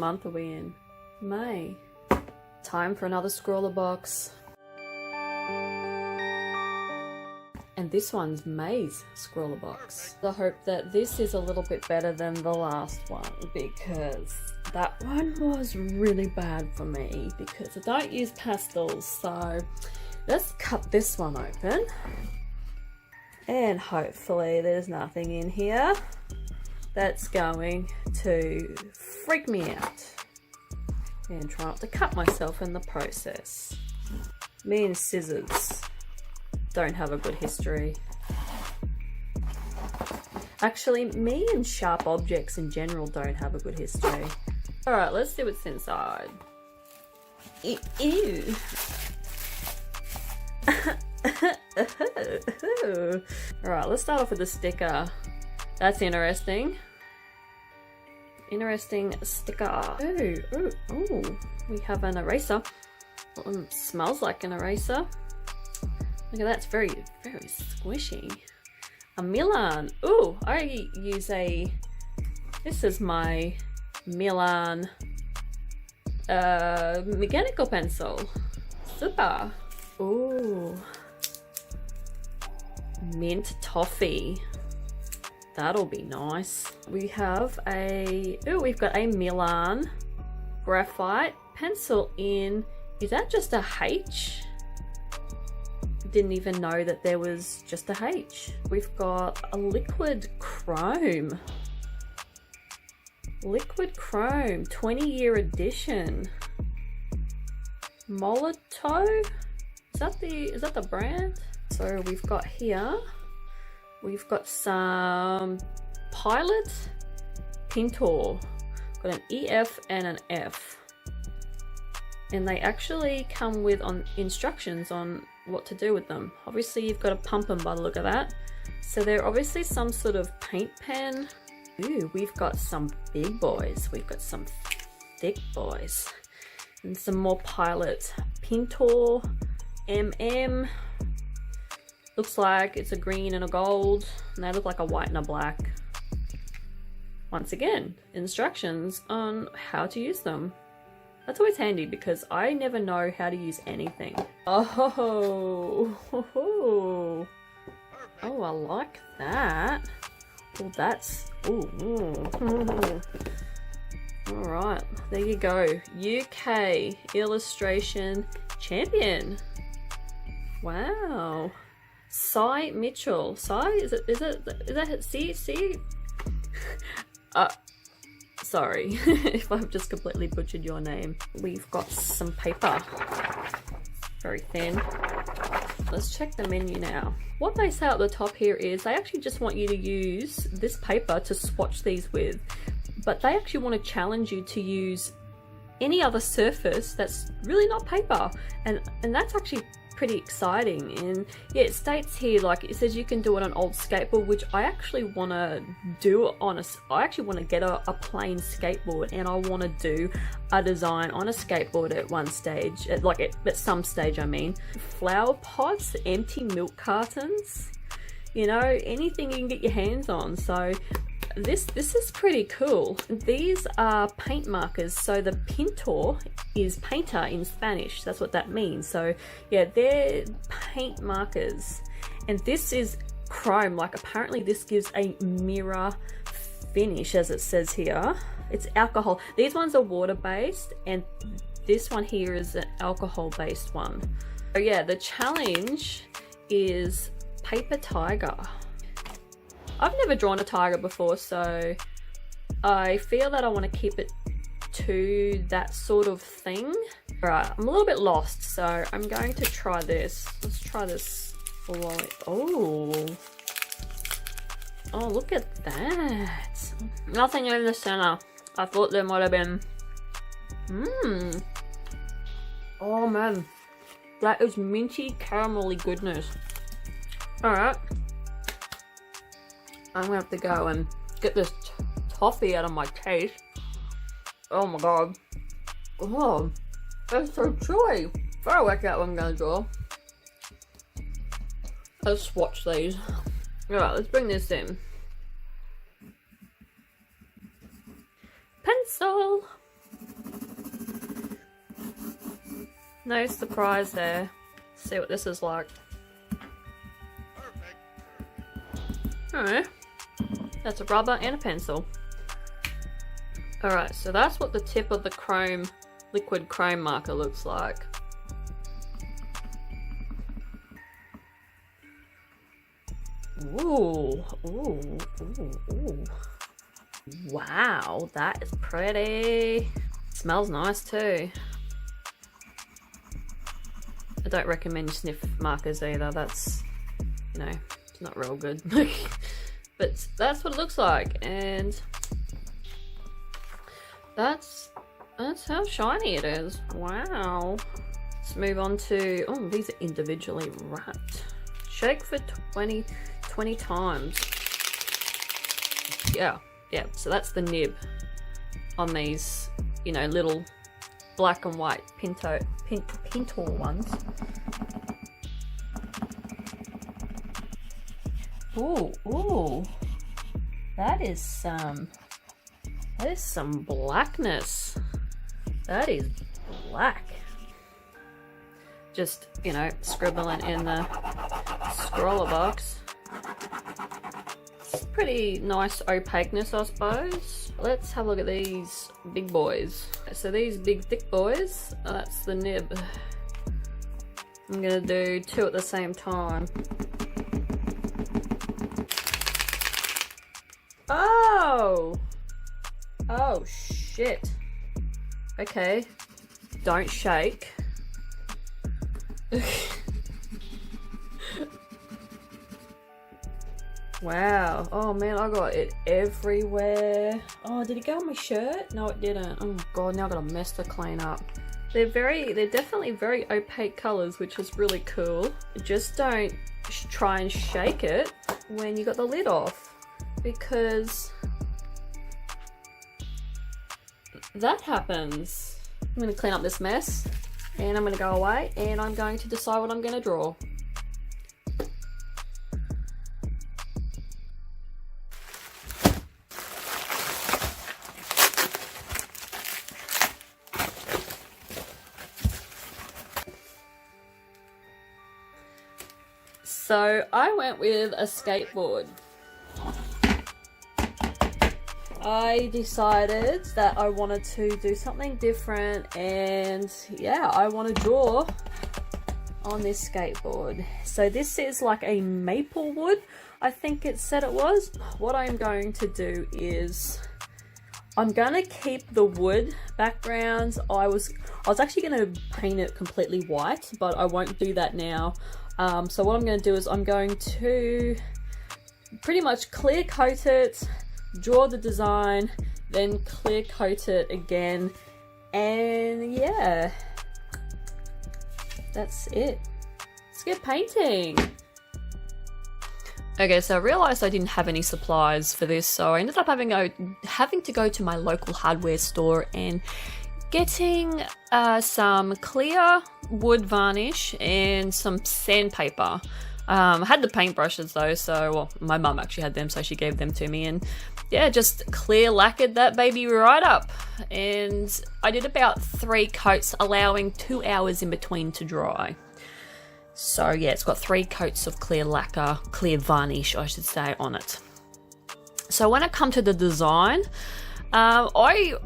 month are we in? May. Time for another Scrawlrbox. And this one's May's Scrawlrbox. I hope that this is a little bit better than the last one, because that one was really bad for me because I don't use pastels. So let's cut this one open and hopefully there's nothing in here that's going to freak me out and try not to cut myself in the process. Me and scissors don't have a good history. Actually, me and sharp objects in general don't have a good history. Alright, let's see what's inside. Ew. Alright, let's start off with the sticker. That's interesting. Interesting sticker. Ooh, we have an eraser. Smells like an eraser. Look at that, it's very, very squishy. A Milan. Ooh, I use this is my Milan mechanical pencil. Super. Ooh. Mint toffee. That'll be nice. We have we've got a Milan graphite pencil in, is that just a H? Didn't even know that there was just a H. We've got a liquid chrome. Liquid chrome, 20-year edition. Molotov? Is that the brand? So we've got here, we've got some Pilot Pintor. Got an EF and an F. And they actually come with instructions on what to do with them. Obviously you've got to pump them by the look of that. So they're obviously some sort of paint pen. Ooh, we've got some big boys. We've got some thick boys. And some more Pilot Pintor MM. Looks like it's a green and a gold. And they look like a white and a black. Once again, instructions on how to use them. That's always handy because I never know how to use anything. Oh, I like that. Well, that's, Alright, there you go. UK illustration champion. Wow. Cy Mitchell. Cy, is that C? Sorry if I've just completely butchered your name. We've got some paper, very thin. Let's check the menu now. What they say at the top here is they actually just want you to use this paper to swatch these with, but they actually want to challenge you to use any other surface that's really not paper, and that's actually pretty exciting. And yeah, it states here, like it says you can do it on old skateboard, which I actually want to do on I actually want to get a plain skateboard, and I want to do a design on a skateboard at one stage, at some stage I mean. Flower pots, empty milk cartons, you know, anything you can get your hands on. So this is pretty cool. These are paint markers. So the pintor is painter in Spanish. That's what that means. So yeah, they're paint markers. And this is chrome. Like apparently this gives a mirror finish, as it says here. It's alcohol. These ones are water-based, and this one here is an alcohol-based one. So yeah, the challenge is paper tiger. I've never drawn a tiger before, so I feel that I want to keep it to that sort of thing. Alright, I'm a little bit lost, so I'm going to try this. Let's try this. Oh, look at that. Nothing in the center. I thought there might have been. Oh man, that is minty caramelly goodness. Alright. I'm gonna have to go and get this toffee out of my taste. Oh my god. Oh, that's so chewy. Better work out what I'm gonna draw. Let's swatch these. Alright, let's bring this in. Pencil. No surprise there. Let's see what this is like. Alright. That's a rubber and a pencil. Alright, so that's what the tip of the chrome, liquid chrome marker looks like. Ooh, ooh, ooh, ooh. Wow, that is pretty. Smells nice too. I don't recommend sniff markers either. That's, you know, it's not real good. But that's what it looks like, and that's how shiny it is. Wow. Let's move on to, oh, these are individually wrapped. Shake for 20 times. Yeah, so that's the nib on these, you know, little black and white pinto ones. Ooh, that is some blackness. That is black. Just, you know, scribbling in the Scrawlrbox. It's pretty nice opaqueness, I suppose. Let's have a look at these big boys. So these big thick boys, that's the nib. I'm gonna do 2 at the same time. Oh shit. Okay, don't shake. Wow. Oh man, I got it everywhere. Oh, did it go on my shirt? No, it didn't. Oh god, now I've got a mess to clean up. They're definitely very opaque colors, which is really cool. Just don't try and shake it when you got the lid off, because that happens. I'm gonna clean up this mess, and I'm gonna go away, and I'm going to decide what I'm gonna draw. So I went with a skateboard. I decided that I wanted to do something different, and yeah, I want to draw on this skateboard. So this is like a maple wood, I think it said it was. What I'm going to do is I'm going to keep the wood backgrounds. I was actually going to paint it completely white, but I won't do that now. So what I'm going to do is I'm going to pretty much clear coat it, draw the design, then clear coat it again, and yeah, that's it. Let's get painting. Okay, so I realised I didn't have any supplies for this, so I ended up having to go to my local hardware store and getting some clear wood varnish and some sandpaper. I had the paintbrushes though, so, well, my mum actually had them, so she gave them to me, and yeah, just clear lacquered that baby right up. And I did about 3 coats, allowing 2 hours in between to dry. So yeah, it's got 3 coats of clear lacquer, clear varnish, I should say, on it. So when I come to the design, I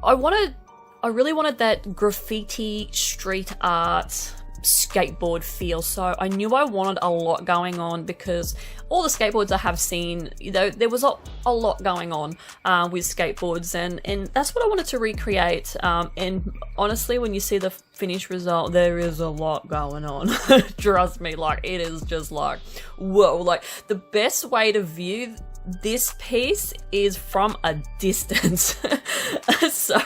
really wanted that graffiti, street art, skateboard feel, so I knew I wanted a lot going on, because all the skateboards I have seen, you know, there was a lot going on with skateboards, and that's what I wanted to recreate. And honestly, when you see the finished result, there is a lot going on. Trust me, like, it is just like, whoa. Like, the best way to view this piece is from a distance. So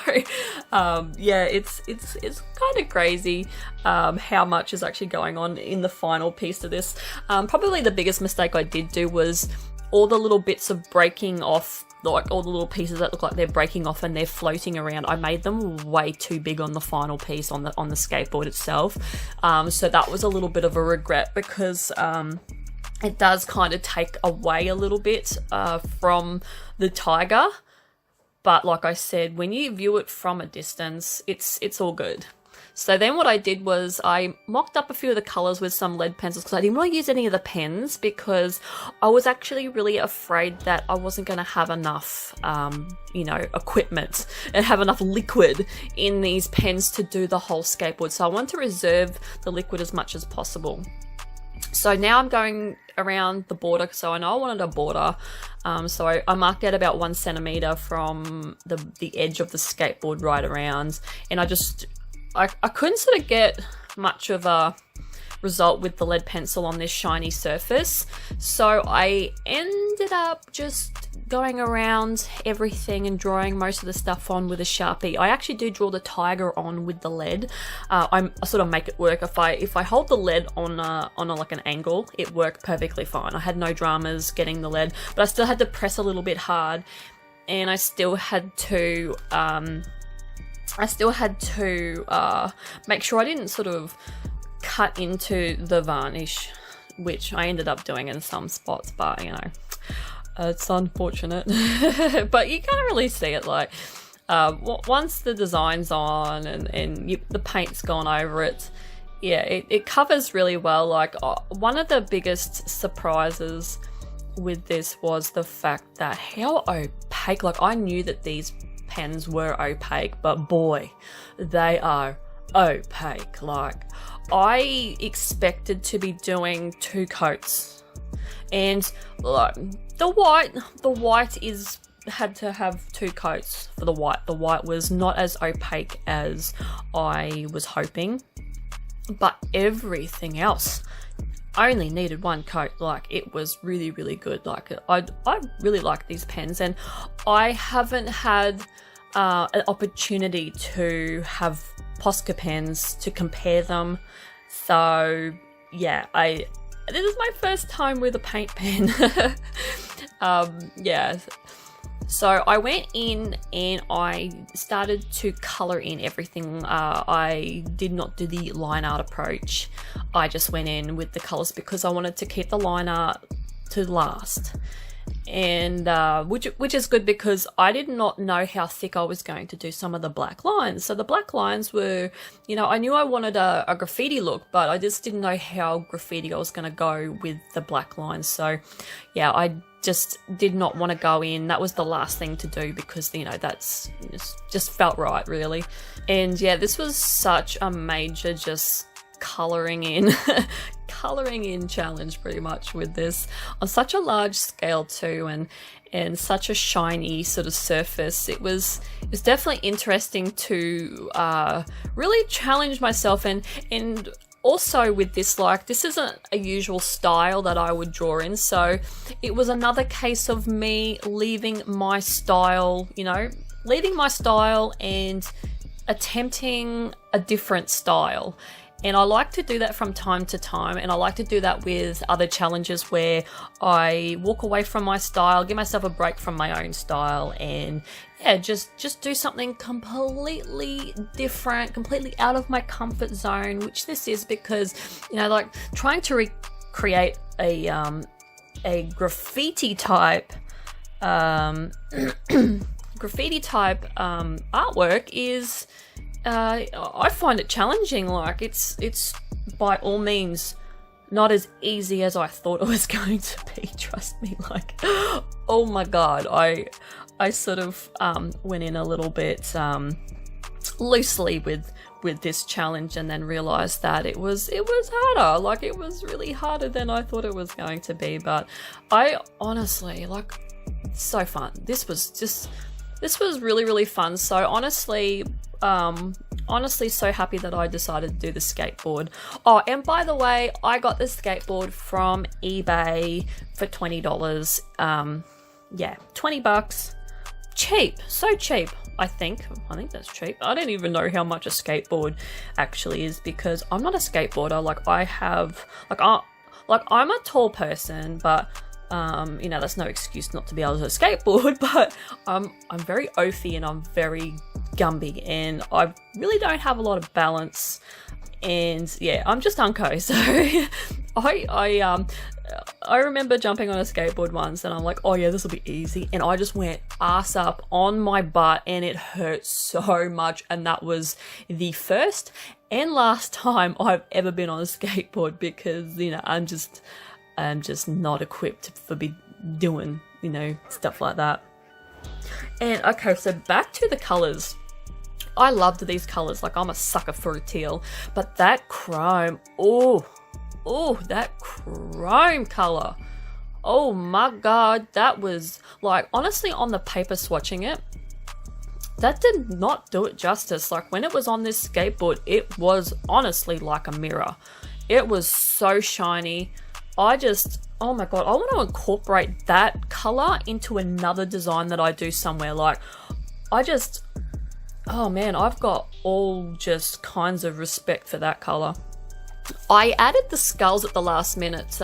yeah, it's kind of crazy how much is actually going on in the final piece of this. Probably the biggest mistake I did do was all the little bits of breaking off, like all the little pieces that look like they're breaking off and they're floating around. I made them way too big on the final piece on the skateboard itself. So that was a little bit of a regret, because it does kind of take away a little bit from the tiger. But like I said, when you view it from a distance, it's all good. So then what I did was I mocked up a few of the colours with some lead pencils because I didn't want to use any of the pens because I was actually really afraid that I wasn't going to have enough, you know, equipment and have enough liquid in these pens to do the whole skateboard. So I want to reserve the liquid as much as possible. So now I'm going around the border, so I know I wanted a border. So I marked out about 1 centimetre from the edge of the skateboard right around, and I couldn't sort of get much of a result with the lead pencil on this shiny surface, so I ended up just going around everything and drawing most of the stuff on with a Sharpie. I actually do draw the tiger on with the lead. I sort of make it work. If I hold the lead on like an angle, it worked perfectly fine. I had no dramas getting the lead, but I still had to press a little bit hard, and I still had to make sure I didn't sort of cut into the varnish, which I ended up doing in some spots, but you know, it's unfortunate. But you can't really see it, like once the design's on and the paint's gone over it, yeah, it covers really well. Like one of the biggest surprises with this was the fact that how opaque, like I knew that these pens were opaque, but boy, they are opaque. Like I expected to be doing 2 coats, and like the white had to have 2 coats for the white. The white was not as opaque as I was hoping, but everything else only needed 1 coat. Like it was really, really good. Like I really like these pens, and I haven't had an opportunity to have Posca pens to compare them. So yeah, this is my first time with a paint pen. Yeah, so I went in and I started to color in everything. I did not do the line art approach. I just went in with the colors because I wanted to keep the line art to last. And which is good because I did not know how thick I was going to do some of the black lines. So the black lines were, you know, I knew I wanted a graffiti look, but I just didn't know how graffiti I was going to go with the black lines. So yeah, I just did not want to go in. That was the last thing to do because, you know, that's just felt right, really. And yeah, this was such a major just coloring in challenge pretty much with this on such a large scale too, and such a shiny sort of surface. It was definitely interesting to really challenge myself, and also with this, like, this isn't a usual style that I would draw in, so it was another case of me leaving my style, you know, and attempting a different style. And I like to do that from time to time, and I like to do that with other challenges where I walk away from my style, give myself a break from my own style, and yeah, just do something completely different, completely out of my comfort zone, which this is, because, you know, like trying to recreate a graffiti type artwork is, I find it challenging. Like it's by all means not as easy as I thought it was going to be, trust me. Like, oh my god, I sort of went in a little bit loosely with this challenge, and then realized that it was harder. Like, it was really harder than I thought it was going to be. But I honestly, like, it's so fun. This was really, really fun. So honestly so happy that I decided to do the skateboard. Oh, and by the way, I got the skateboard from eBay for $20. Yeah, $20. Cheap, so cheap. I think that's cheap. I don't even know how much a skateboard actually is, because I'm not a skateboarder. Like, I'm a tall person, but you know, that's no excuse not to be able to skateboard. But I'm very oafy and I'm very Gumby, and I really don't have a lot of balance. And yeah, I'm just unco, so I remember jumping on a skateboard once and I'm like, oh yeah, this will be easy, and I just went ass up on my butt and it hurt so much, and that was the first and last time I've ever been on a skateboard, because you know I'm just not equipped for be doing, you know, stuff like that. And okay, so back to the colors. I loved these colors, like I'm a sucker for a teal, but that chrome, oh, that chrome color, oh my god, that was like, honestly, on the paper swatching it, that did not do it justice. Like when it was on this skateboard, it was honestly like a mirror. It was so shiny. Oh my god, I want to incorporate that color into another design that I do somewhere. Like oh man, I've got all just kinds of respect for that color. I added the skulls at the last minute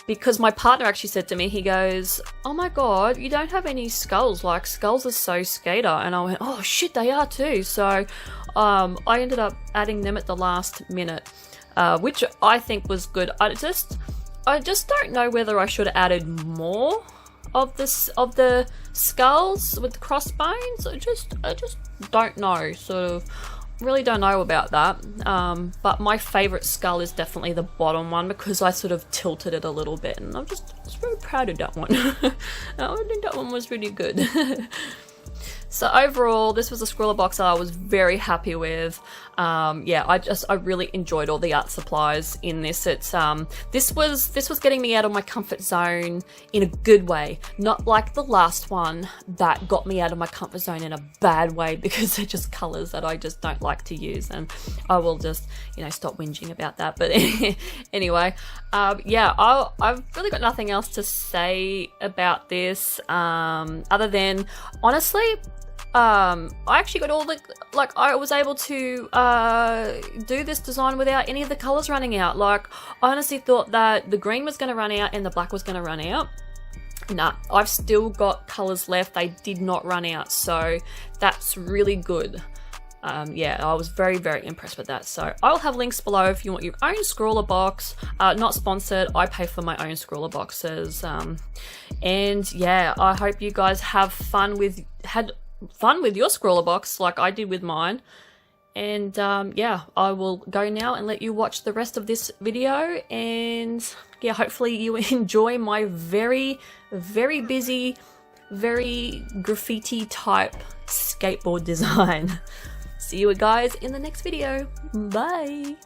because my partner actually said to me, he goes, oh my god, you don't have any skulls, like skulls are so skater. And I went, oh shit, they are too. So I ended up adding them at the last minute, which I think was good. I just don't know whether I should have added more of the skulls with the crossbones. I just don't know, sort of really don't know about that. But my favorite skull is definitely the bottom one, because I sort of tilted it a little bit, and I'm just very proud of that one. I think that one was really good. So overall, this was a Scrawlrbox that I was very happy with. Yeah, I really enjoyed all the art supplies in this. This was getting me out of my comfort zone in a good way, not like the last one that got me out of my comfort zone in a bad way, because they're just colors that I just don't like to use, and I will just, you know, stop whinging about that. But anyway, yeah, I've really got nothing else to say about this, other than, honestly, I actually got all the, like, I was able to do this design without any of the colors running out. Like, I honestly thought that the green was going to run out and the black was going to run out. Nah, I've still got colors left. They did not run out, so that's really good. Yeah, I was very, very impressed with that. So I'll have links below if you want your own Scrawlrbox. Not sponsored, I pay for my own Scrawlrboxes. And yeah, I hope you guys had fun with your Scrawlrbox like I did with mine. And yeah, I will go now and let you watch the rest of this video, and yeah, hopefully you enjoy my very, very busy, very graffiti type skateboard design. See you guys in the next video. Bye!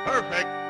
Perfect.